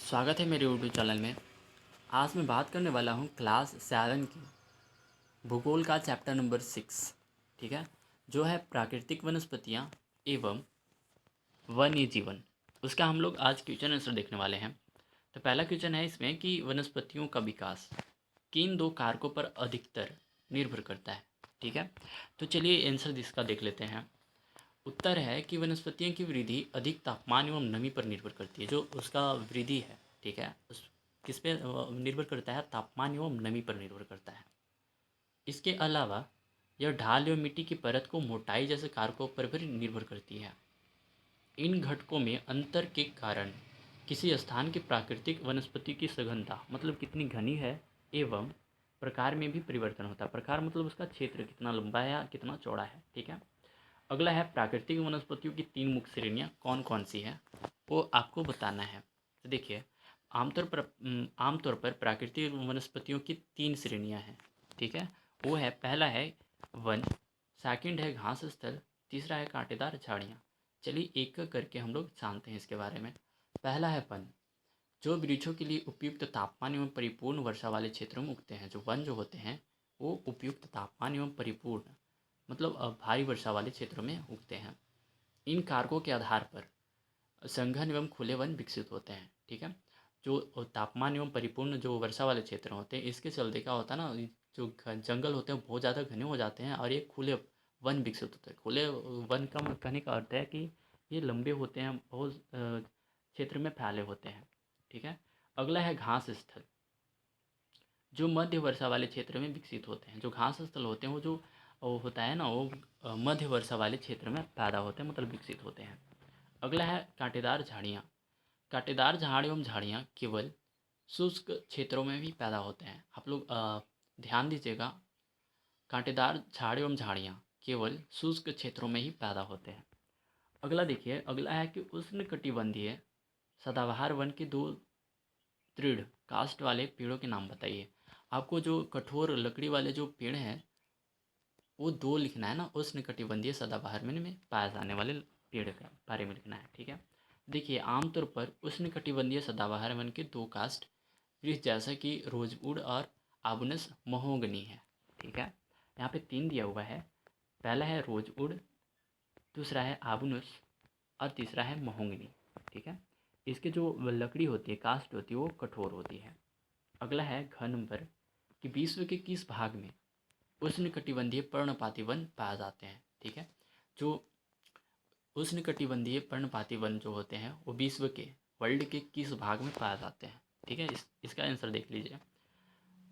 स्वागत है मेरे यूट्यूब चैनल में। आज मैं बात करने वाला हूँ क्लास 7 की भूगोल का चैप्टर नंबर 6। ठीक है, जो है प्राकृतिक वनस्पतियाँ एवं वन्य जीवन। उसका हम लोग आज क्वेश्चन आंसर देखने वाले हैं। तो पहला क्वेश्चन है इसमें कि वनस्पतियों का विकास किन दो कारकों पर अधिकतर निर्भर करता है। ठीक है, तो चलिए आंसर इसका देख लेते हैं। उत्तर है कि वनस्पतियों की वृद्धि अधिक तापमान एवं नमी पर निर्भर करती है। जो उसका वृद्धि है, ठीक है, उस किस पे निर्भर करता है? तापमान एवं नमी पर निर्भर करता है। इसके अलावा यह ढाल एवं मिट्टी की परत को मोटाई जैसे कारकों पर भी निर्भर करती है। इन घटकों में अंतर के कारण किसी स्थान की प्राकृतिक वनस्पति की सघनता, मतलब कितनी घनी है, एवं प्रकार में भी परिवर्तन होता है। प्रकार मतलब उसका क्षेत्र कितना लंबा है या कितना चौड़ा है। ठीक है, अगला है प्राकृतिक वनस्पतियों की 3 मुख्य श्रेणियाँ कौन कौन सी है, वो आपको बताना है। तो देखिए, आमतौर पर प्राकृतिक वनस्पतियों की 3 श्रेणियाँ हैं। ठीक है, वो है, पहला है वन, सेकंड है घास स्थल, तीसरा है कांटेदार झाड़ियाँ। चलिए एक एक करके हम लोग जानते हैं इसके बारे में। पहला है वन, जो वृक्षों के लिए उपयुक्त तापमान एवं परिपूर्ण वर्षा वाले क्षेत्रों में उगते हैं। जो वन जो होते हैं वो उपयुक्त तापमान एवं परिपूर्ण, मतलब भारी वर्षा वाले क्षेत्रों में उगते हैं। इन कारकों के आधार पर संघन एवं खुले वन विकसित होते हैं। ठीक है, जो तापमान एवं परिपूर्ण जो वर्षा वाले क्षेत्र होते हैं, इसके चलते क्या होता है ना, जो जंगल होते हैं बहुत ज़्यादा घने हो जाते हैं और ये खुले वन विकसित होते हैं। खुले वन का कहने का अर्थ है कि ये लंबे होते हैं, बहुत क्षेत्र में फैले होते हैं। ठीक है, अगला है घास स्थल, जो मध्य वर्षा वाले क्षेत्र में विकसित होते हैं। जो घास स्थल होते हैं वो होता है ना, वो मध्य वर्षा वाले क्षेत्र में पैदा होते हैं, मतलब विकसित होते हैं। अगला है कांटेदार झाड़ियाँ। कांटेदार झाड़ एवं झाड़ियाँ केवल शुष्क क्षेत्रों में भी पैदा होते हैं। आप लोग ध्यान दीजिएगा, कांटेदार झाड़ एवं झाड़ियाँ केवल शुष्क क्षेत्रों में ही पैदा होते हैं। अगला देखिए, अगला है कि उष्णकटिबंधीय सदाबहार वन के 2 दृढ़ काष्ठ वाले पेड़ों के नाम बताइए। आपको जो कठोर लकड़ी वाले जो पेड़ हैं वो 2 लिखना है ना, उष्णकटिबंधीय सदाबहार वन में पाए जाने वाले पेड़ के बारे में लिखना है। ठीक है, देखिए आमतौर पर उष्णकटिबंधीय सदाबहार वन के 2 काष्ठ वृक्ष जैसा कि रोजवुड और आबुनस महोगनी है। ठीक है, यहाँ पे 3 दिया हुआ है। पहला है रोजवुड, दूसरा है आबुनस और तीसरा है महोगनी। ठीक है, इसके जो लकड़ी होती है, काष्ठ होती है, वो कठोर होती है। अगला है घ नंबर कि विश्व के किस भाग में उष्णकटिबंधीय पर्णपाती वन पाए जाते हैं। ठीक है, जो उष्णकटिबंधीय पर्णपाती वन जो होते हैं वो विश्व के, वर्ल्ड के किस भाग में पाए जाते हैं। ठीक है, इसका आंसर देख लीजिए।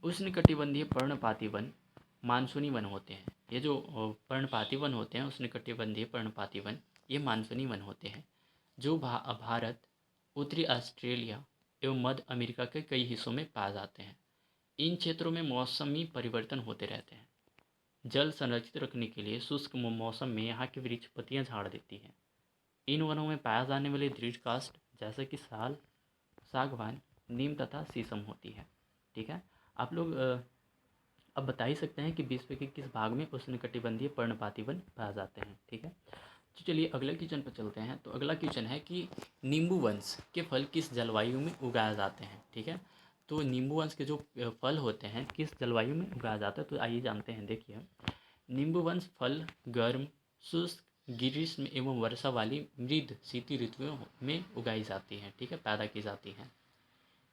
उष्णकटिबंधीय पर्णपाती वन मानसूनी वन होते हैं। ये जो पर्णपाती वन होते हैं, उष्णकटिबंधीय पर्णपाती वन, ये मानसूनी वन होते हैं, जो भारत, उत्तरी ऑस्ट्रेलिया एवं मध्य अमेरिका के कई हिस्सों में पाए जाते हैं। इन क्षेत्रों में मौसमी परिवर्तन होते रहते हैं। जल संरक्षित रखने के लिए शुष्क मौसम में यहाँ की वृक्ष पत्तियाँ झाड़ देती हैं। इन वनों में पाया जाने वाले दृढ़ काष्ठ जैसे कि साल, सागवान, नीम तथा शीशम होती है। ठीक है, आप लोग अब बता ही सकते हैं कि विश्व के किस भाग में उष्णकटिबंधीय पर्णपाती वन पाए जाते हैं। ठीक है, तो चलिए अगले क्वेश्चन पर चलते हैं। तो अगला क्वेश्चन है कि नींबू वंश के फल किस जलवायु में उगाए जाते हैं। ठीक है, तो नींबू वंश के जो फल होते हैं किस जलवायु में उगाया जाता है, तो आइए जानते हैं। देखिए, नींबू वंश फल गर्म, शुष्क, ग्रीष्म एवं वर्षा वाली मृद शीत ऋतुओं में उगाई जाती हैं। ठीक है, पैदा की जाती हैं।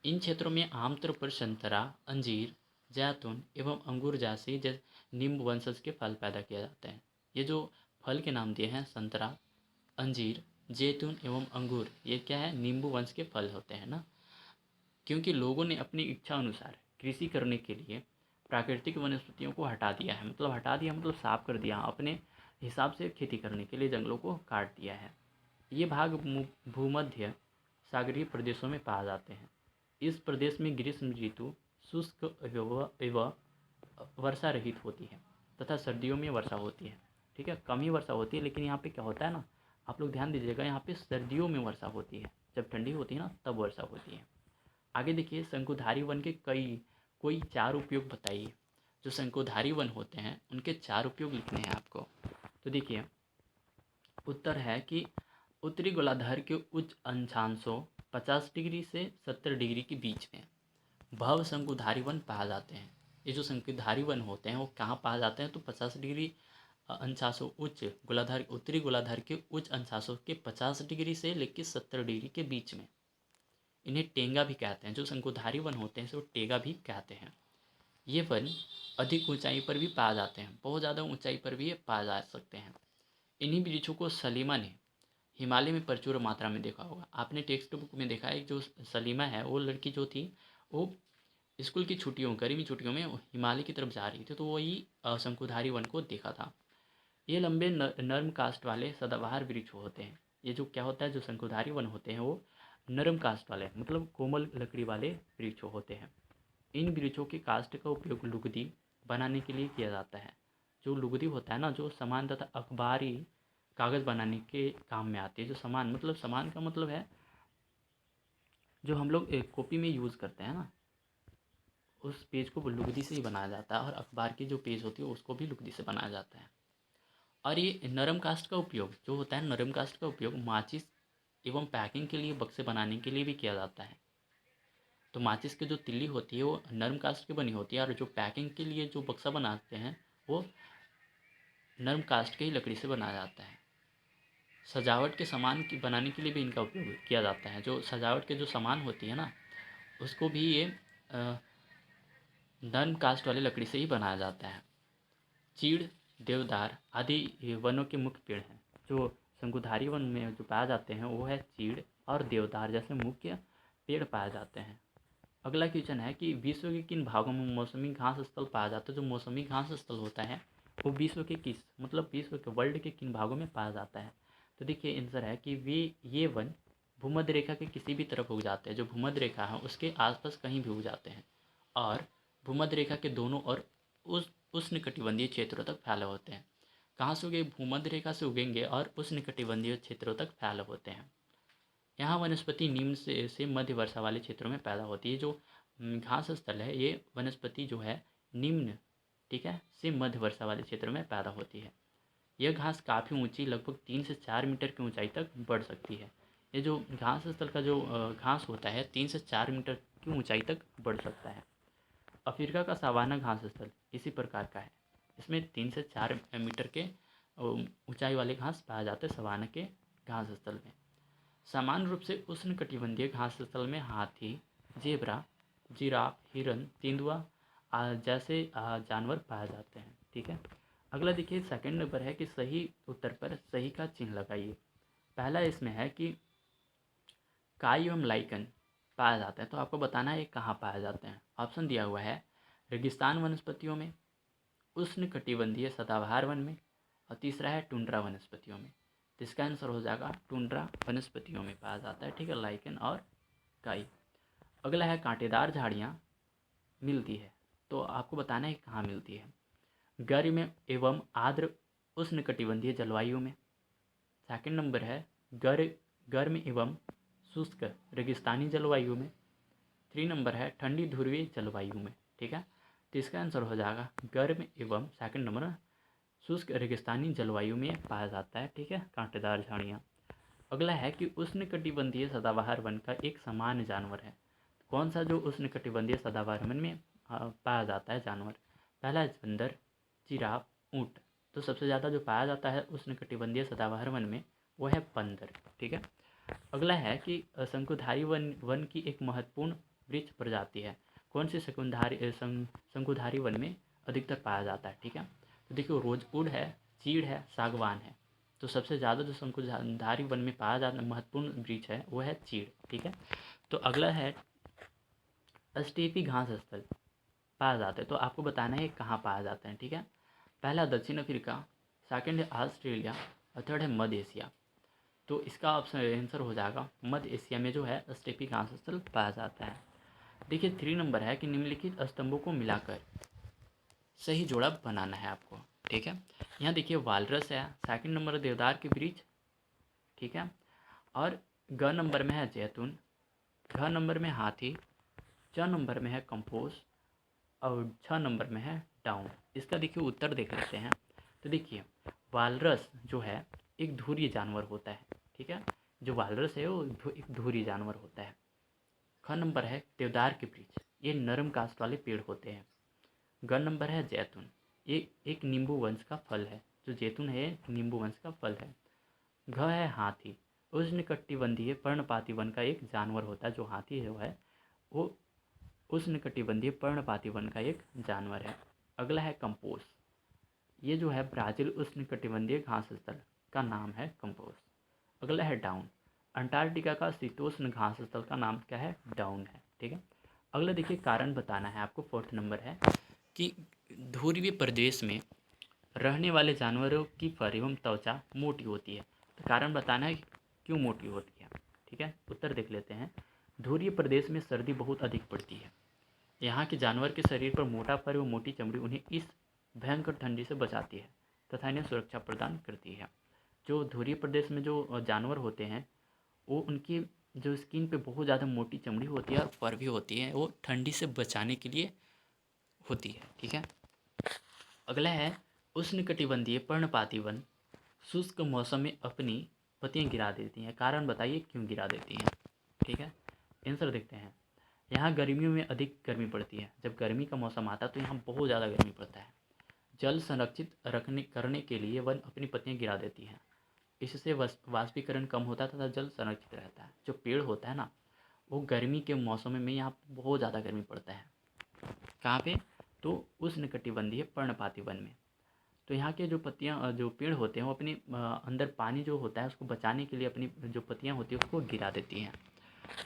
इन क्षेत्रों में आमतौर पर संतरा, अंजीर, जैतून एवं अंगूर जैसे नींबू वंशज के फल पैदा किए जाते हैं। ये जो फल के नाम दिए हैं, संतरा, अंजीर, जैतून एवं अंगूर, ये क्या है? नींबू वंश के फल होते हैं ना। क्योंकि लोगों ने अपनी इच्छा अनुसार कृषि करने के लिए प्राकृतिक वनस्पतियों को हटा दिया है, मतलब हटा दिया मतलब साफ कर दिया, अपने हिसाब से खेती करने के लिए जंगलों को काट दिया है। ये भाग भूमध्य सागरीय प्रदेशों में पाए जाते हैं। इस प्रदेश में ग्रीष्म ऋतु शुष्क एवं वर्षा रहित होती है तथा सर्दियों में वर्षा होती है। ठीक है, कम ही वर्षा होती है, लेकिन यहाँ पे क्या होता है ना, आप लोग ध्यान दीजिएगा, यहाँ पे सर्दियों में वर्षा होती है, जब ठंडी होती है ना तब वर्षा होती है। आगे देखिए, शंकुधारी वन के कोई 4 उपयोग बताइए। जो शंकुधारी वन होते हैं उनके 4 उपयोग लिखने हैं आपको। तो देखिए, उत्तर है कि उत्तरी गोलार्ध के उच्च अक्षांशों 50 डिग्री से 70 डिग्री के बीच में भव शंकुधारी वन पाए जाते हैं। ये जो शंकुधारी वन होते हैं वो कहाँ पाए जाते हैं, तो 50 डिग्री अंशासों उच्च गोलार्ध उत्तरी गोलार्ध के उच्च अंशासों के 50 डिग्री से लेकर 70 डिग्री के बीच में। इन्हें टेंगा भी कहते हैं। जो शंकुधारी वन होते हैं इसे वो टेंगा भी कहते हैं। ये वन अधिक ऊंचाई पर भी पाए जाते हैं, बहुत ज़्यादा ऊंचाई पर भी ये पाए जा सकते हैं। इन्हीं वृक्षों को सलीमा ने हिमालय में प्रचुर मात्रा में देखा होगा। आपने टेक्स्ट बुक में देखा है, जो सलीमा है वो लड़की जो थी वो स्कूल की छुट्टियों गर्मी छुट्टियों में हिमालय की तरफ जा रही थी, तो वही शंकुधारी वन को देखा था। ये लंबे नर्म कास्ट वाले सदाबहार वृक्ष होते हैं। ये जो क्या होता है, जो शंकुधारी वन होते हैं वो नरम कास्ट वाले मतलब कोमल लकड़ी वाले वृक्ष होते हैं। इन वृक्षों की कास्ट का उपयोग लुगदी बनाने के लिए किया जाता है। जो लुगदी होता है ना, जो सामान तथा अखबारी कागज़ बनाने के काम में आती है। जो सामान मतलब सामान का मतलब है जो हम लोग एक कॉपी में यूज़ करते हैं ना, उस पेज को लुगदी से ही बनाया जाता है। और अखबार की जो पेज होती है उसको भी लुगदी से बनाया जाता है। और ये नरम कास्ट का उपयोग जो होता है, नरम कास्ट का उपयोग माचिस एवं पैकिंग के लिए बक्से बनाने के लिए भी किया जाता है। तो माचिस की जो तिल्ली होती है वो नरम कास्ट की बनी होती है, और जो पैकिंग के लिए जो बक्सा बनाते हैं वो नरम कास्ट की ही लकड़ी से बनाया जाता है। सजावट के सामान की बनाने के लिए भी इनका उपयोग किया जाता है। जो सजावट के जो सामान होती है ना, उसको भी ये नरम कास्ट वाले लकड़ी से ही बनाया जाता है। चीड़, देवदार आदि वनों के मुख्य पेड़ हैं। जो शंकुधारी वन में जो पाए जाते हैं वो है चीड़ और देवदार जैसे मुख्य पेड़ पाए जाते हैं। अगला क्वेश्चन है कि विश्व के किन भागों में मौसमी घास स्थल पाया जाता है। जो मौसमी घास स्थल होता है वो विश्व के किस मतलब विश्व के वर्ल्ड के किन भागों में पाया जाता है। तो देखिए आंसर है कि ये वन भूमध्य रेखा के किसी भी तरफ उग जाते हैं। जो भूमध्य रेखा है उसके आसपास कहीं भी उग जाते हैं, और भूमध्य रेखा के दोनों ओर उस उष्णकटिबंधीय क्षेत्रों तक फैले होते हैं। कहाँ से उगे, भूमध्य रेखा से उगेंगे और उष्णकटिबंधीय क्षेत्रों तक फैले होते हैं। यहाँ वनस्पति निम्न से मध्य वर्षा वाले क्षेत्रों में पैदा होती है। जो घास स्थल है ये वनस्पति जो है निम्न, ठीक है, से मध्य वर्षा वाले क्षेत्रों में पैदा होती है। यह घास काफ़ी ऊंची लगभग 3 से 4 मीटर की ऊंचाई तक बढ़ सकती है। ये जो घास स्थल का जो घास होता है 3 से 4 मीटर की ऊंचाई तक बढ़ सकता है। अफ्रीका का सावाना घास स्थल इसी प्रकार का है। इसमें 3 से 4 मीटर के ऊंचाई वाले घास पाए जाते हैं सवाना के घास स्थल में। सामान्य रूप से उष्णकटिबंधीय घास स्थल में हाथी, जेब्रा, जिराफ, हिरन, तेंदुआ जैसे जानवर पाए जाते हैं। ठीक है, अगला देखिए सेकंड नंबर है कि सही उत्तर पर सही का चिन्ह लगाइए। पहला इसमें है कि काई एवं लाइकन पाया जाता है, तो आपको बताना है ये कहाँ पाए जाते हैं। ऑप्शन दिया हुआ है रेगिस्तान वनस्पतियों में, उष्णकटिबंधीय सदाबहार वन में, और तीसरा है टुंड्रा वनस्पतियों में। तो इसका आंसर हो जाएगा टुंड्रा वनस्पतियों में पाया जाता है। ठीक है, लाइकन और काई। अगला है कांटेदार झाड़ियाँ मिलती है, तो आपको बताना है कहाँ मिलती है। गर्म एवं आर्द्र उष्णकटिबंधीय जलवायु में। सेकंड नंबर है गर्म एवं शुष्क रेगिस्तानी जलवायु में। 3 नंबर है ठंडी ध्रुवीय जलवायु में। ठीक है, तो इसका आंसर हो जाएगा गर्म एवं सेकंड नंबर शुष्क रेगिस्तानी जलवायु में पाया जाता है। ठीक है, कांटेदार झाड़ियाँ। अगला है कि उष्णकटिबंधीय सदाबहार वन का एक सामान्य जानवर है। कौन सा जो उष्णकटिबंधीय सदाबहार वन में पाया जाता है जानवर। पहला है बंदर, जिराफ, ऊँट। तो सबसे ज़्यादा जो पाया जाता है उष्णकटिबंधीय सदाबहार वन में वो है बंदर। ठीक है, अगला है कि शंकुधारी वन की एक महत्वपूर्ण वृक्ष प्रजाति है। कौन सी शंकुधारी वन में अधिकतर पाया जाता है। ठीक है, तो देखिए रोजवुड है, चीड़ है, सागवान है। तो सबसे ज़्यादा जो शंकुधारी वन में पाया जाता महत्वपूर्ण वृक्ष है वो है चीड़। ठीक है, तो अगला है स्टेपी घास स्थल पाया जाता है, तो आपको बताना है कहाँ पाया जाता है। ठीक है, पहला दक्षिण अफ्रीका, सेकंड है ऑस्ट्रेलिया, और थर्ड है मध्य एशिया। तो इसका ऑप्शन आंसर हो जाएगा मध्य एशिया में जो है स्टेपी घास स्थल पाया जाता है। देखिए 3 नंबर है कि निम्नलिखित स्तंभों को मिलाकर सही जोड़ा बनाना है आपको। ठीक है, यहाँ देखिए वालरस है, सेकंड नंबर देवदार के वृक्ष, ठीक है, और ग नंबर में है जैतून, घ नंबर में हाथी, च नंबर में है कंपोज, और 6 नंबर में है डाउन। इसका देखिए उत्तर देख लेते हैं। तो देखिए वालरस जो है एक धुरीय जानवर होता है। ठीक है, जो वालरस है वो एक धुरी जानवर होता है। ख नंबर है देवदार के वृक्ष, ये नरम काष्ठ वाले पेड़ होते हैं। ग नंबर है जैतून, ये एक नींबू वंश का फल है। जो जैतून है नींबू वंश का फल है। घ है हाथी, उष्णकटिबंधीय पर्णपाती वन का एक जानवर होता है। जो हाथी है वो उष्णकटिबंधीय पर्णपाती वन का एक जानवर है। अगला है कंपोस्ट, ये जो है ब्राज़ील उष्णकटिबंधीय घास स्थल का नाम है कंपोस्ट। अगला है डाउन, अंटार्कटिका का शीतोष्ण घास स्थल का नाम क्या है, डाउन है। ठीक है। अगला देखिए कारण बताना है आपको, 4th नंबर है कि ध्रुवीय प्रदेश में रहने वाले जानवरों की फर एवं त्वचा मोटी होती है। तो कारण बताना है क्यों मोटी होती है। ठीक है, उत्तर देख लेते हैं। ध्रुवीय प्रदेश में सर्दी बहुत अधिक पड़ती है। यहाँ के जानवर के शरीर पर मोटा फर एवं मोटी चमड़ी उन्हें इस भयंकर ठंडी से बचाती है तथा इन्हें सुरक्षा प्रदान करती है। जो ध्रुवीय प्रदेश में जो जानवर होते हैं वो उनकी जो स्किन पे बहुत ज़्यादा मोटी चमड़ी होती है और फर भी होती है, वो ठंडी से बचाने के लिए होती है। ठीक है। अगला है उष्णकटिबंधीय पर्णपाती वन शुष्क मौसम में अपनी पत्तियां गिरा देती हैं। कारण बताइए क्यों गिरा देती हैं। ठीक है, आंसर देखते हैं। यहाँ गर्मियों में अधिक गर्मी पड़ती है। जब गर्मी का मौसम आता है तो यहाँ बहुत ज़्यादा गर्मी पड़ता है। जल संरक्षित रखने करने के लिए वन अपनी पत्तियां गिरा देती हैं। इससे वाष्पीकरण कम होता है तथा जल संरक्षित रहता है। जो पेड़ होता है ना, वो गर्मी के मौसम में यहाँ बहुत ज़्यादा गर्मी पड़ता है। कहाँ पे, तो उष्णकटिबंधीय पर्णपाती वन में। तो यहाँ के जो पत्तियाँ जो पेड़ होते हैं वो अपनी अंदर पानी जो होता है उसको बचाने के लिए अपनी जो पत्तियाँ होती हैं उसको गिरा देती हैं।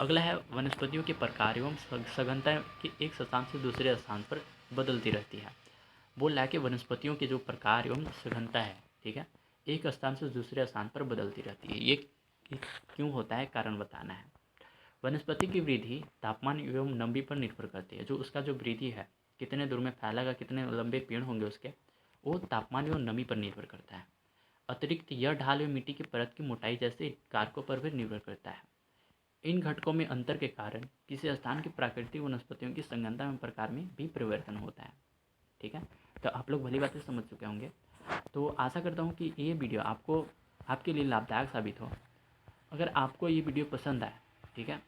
अगला है वनस्पतियों के प्रकार एवं सघनता की एक स्थान से दूसरे स्थान पर बदलती रहती है। बोल रहा है कि वनस्पतियों के जो प्रकार एवं सघनता है, ठीक है, एक स्थान से दूसरे स्थान पर बदलती रहती है। ये क्यों होता है, कारण बताना है। वनस्पति की वृद्धि तापमान एवं नमी पर निर्भर करती है। जो उसका जो वृद्धि है, कितने दूर में फैलेगा, कितने लंबे पेड़ होंगे उसके, वो तापमान एवं नमी पर निर्भर करता है। अतिरिक्त यह ढाल एवं मिट्टी की परत की मोटाई जैसे कारकों पर भी निर्भर करता है। इन घटकों में अंतर के कारण किसी स्थान की प्राकृतिक वनस्पतियों की संघनता एवं प्रकार में भी परिवर्तन होता है। ठीक है, तो आप लोग भली बातें समझ चुके होंगे। तो आशा करता हूँ कि ये वीडियो आपके लिए लाभदायक साबित हो। अगर आपको ये वीडियो पसंद आए, ठीक है,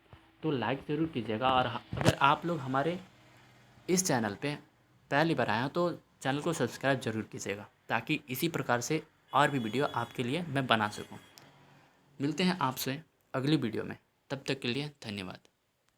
तो लाइक ज़रूर कीजिएगा। और अगर आप लोग हमारे इस चैनल पे पहली बार आए हो तो चैनल को सब्सक्राइब जरूर कीजिएगा, ताकि इसी प्रकार से और भी वीडियो आपके लिए मैं बना सकूं। मिलते हैं आपसे अगली वीडियो में, तब तक के लिए धन्यवाद।